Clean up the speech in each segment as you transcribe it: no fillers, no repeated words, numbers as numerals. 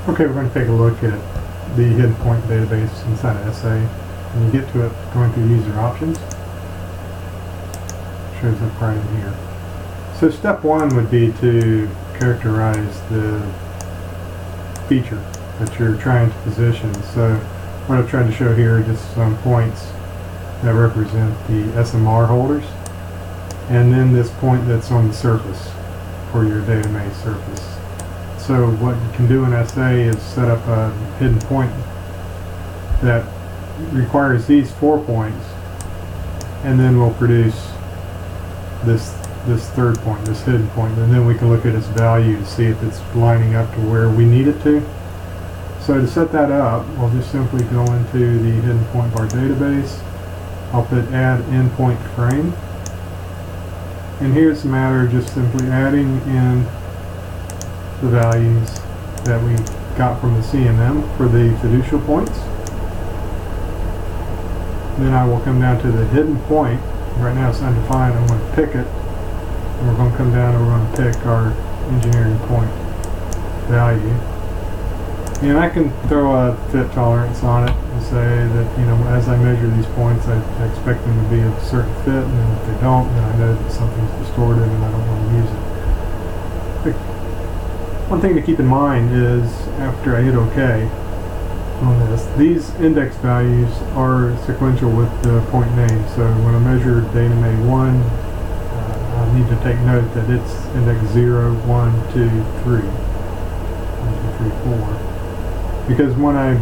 Okay, we're going to take a look at the hidden point database inside of SA. When you get to it, going through user options, shows up right in here. So step one would be to characterize the feature that you're trying to position. So what I've tried to show here are just some points that represent the SMR holders, and then this point that's on the surface for your data maze surface. So what you can do in SA is set up a hidden point that requires these 4 points, and then we'll produce this third point, this hidden point, and then we can look at its value to see if it's lining up to where we need it to. So to set that up, we'll just simply go into the hidden point bar database. I'll put add endpoint frame, and here it's a matter of just simply adding in the values that we got from the CMM for the fiducial points. Then I will come down to the hidden point. Right now it's undefined. I'm going to pick it, and we're going to come down and we're going to pick our engineering point value. And I can throw a fit tolerance on it and say that, you know, as I measure these points, I expect them to be of a certain fit, and then if they don't, then I know that something's distorted and I don't want to use it. One thing to keep in mind is, after I hit OK on this, these index values are sequential with the point name. So when I measure data maze 1, I need to take note that it's index 0, 1, 2, 3, 1, 2, 3, 4. Because when I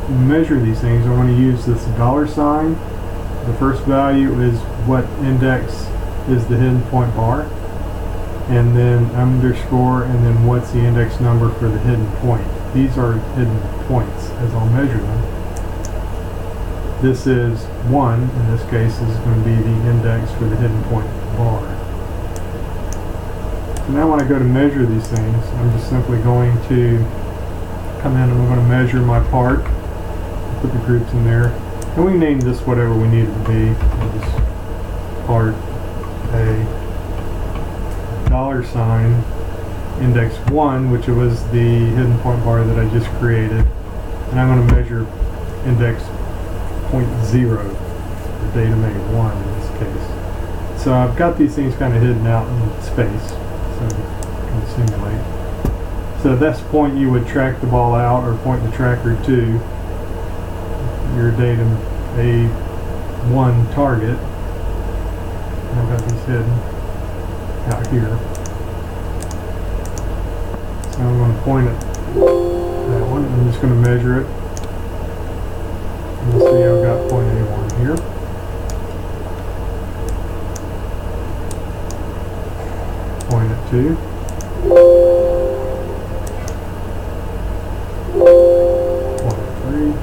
measure these things, I want to use this $sign. The first value is what index is the hidden point bar, and then underscore, and then what's the index number for the hidden point. These are hidden points as I'll measure them. This is 1, in this case, is going to be the index for the hidden point bar. So now when I go to measure these things, I'm just simply going to come in and I'm going to measure my part, put the groups in there, and we name this whatever we need it to be. We'll just part A $sign index 1, which was the hidden point bar that I just created, and I'm going to measure index 0.0 for data maze 1 in this case. So I've got these things kind of hidden out in space, so I can simulate. So at this point you would track the ball out, or point the tracker to your data A1 target. And I've got these hidden out here. So I'm going to point at that one. I'm just going to measure it. And you'll see I've got point A1 here. Point at 2. Point at 3.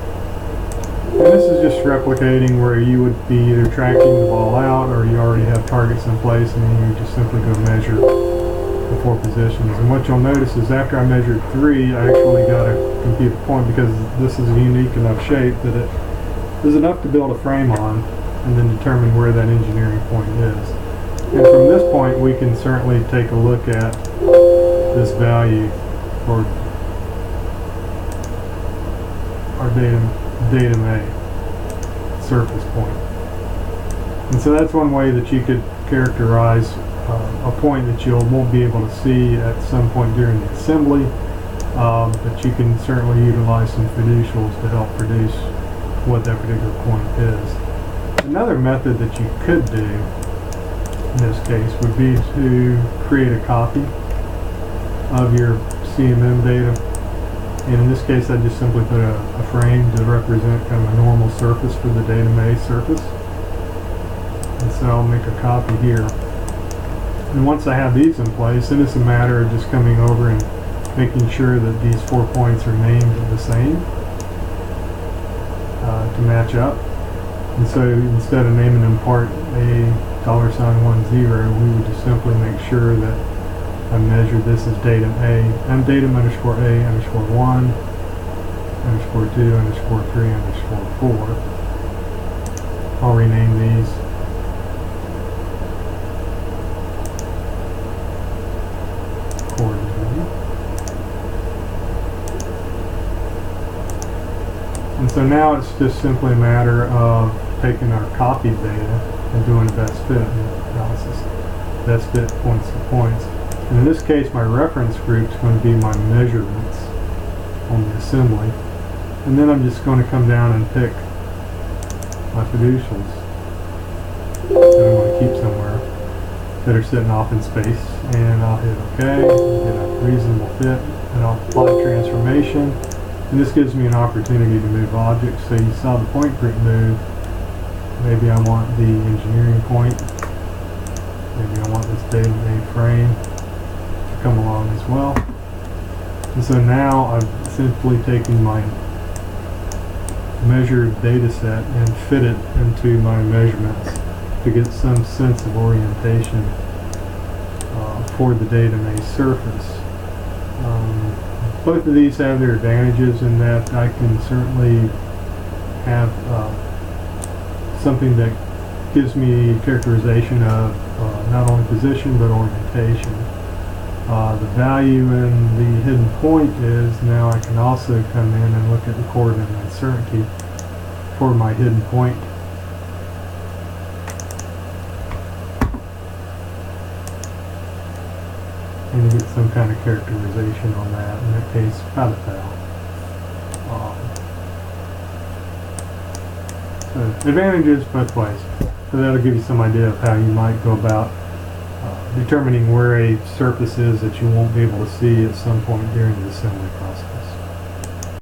And this is just replicating where you would be either tracking the ball out, or you already have targets in place, and then you just simply go measure the 4 positions. And what you'll notice is after I measured 3, I actually got to compute the point, because this is a unique enough shape that it is enough to build a frame on and then determine where that engineering point is. And from this point we can certainly take a look at this value for our data maze surface point. And so that's one way that you could characterize a point that you won't be able to see at some point during the assembly, but you can certainly utilize some fiducials to help produce what that particular point is. Another method that you could do in this case would be to create a copy of your CMM data, and in this case I just simply put a frame to represent kind of a normal surface for the data maze surface. And so I'll make a copy here. And once I have these in place, then it's a matter of just coming over and making sure that these 4 points are named the same to match up. And so instead of naming them part A $10, we would just simply make sure that I measure this as datum A, and datum underscore A underscore 1 underscore 2 underscore 3 underscore 4. I'll rename these. And so now it's just simply a matter of taking our copied data and doing a best fit analysis. Best fit points to points. And in this case, my reference group is going to be my measurements on the assembly. And then I'm just going to come down and pick my fiducials that I want to keep somewhere that are sitting off in space. And I'll hit OK, get a reasonable fit, and I'll apply transformation. And this gives me an opportunity to move objects. So you saw the point group move. Maybe I want the engineering point. Maybe I want this data frame to come along as well. And so now I'm simply taking my measured data set and fit it into my measurements to get some sense of orientation for the data may surface. Both of these have their advantages in that I can certainly have something that gives me characterization of not only position but orientation. The value in the hidden point is now I can also come in and look at the coordinate uncertainty for my hidden point. And you get some kind of characterization on that, in that case, about a thou. So advantages both ways. So that'll give you some idea of how you might go about determining where a surface is that you won't be able to see at some point during the assembly process.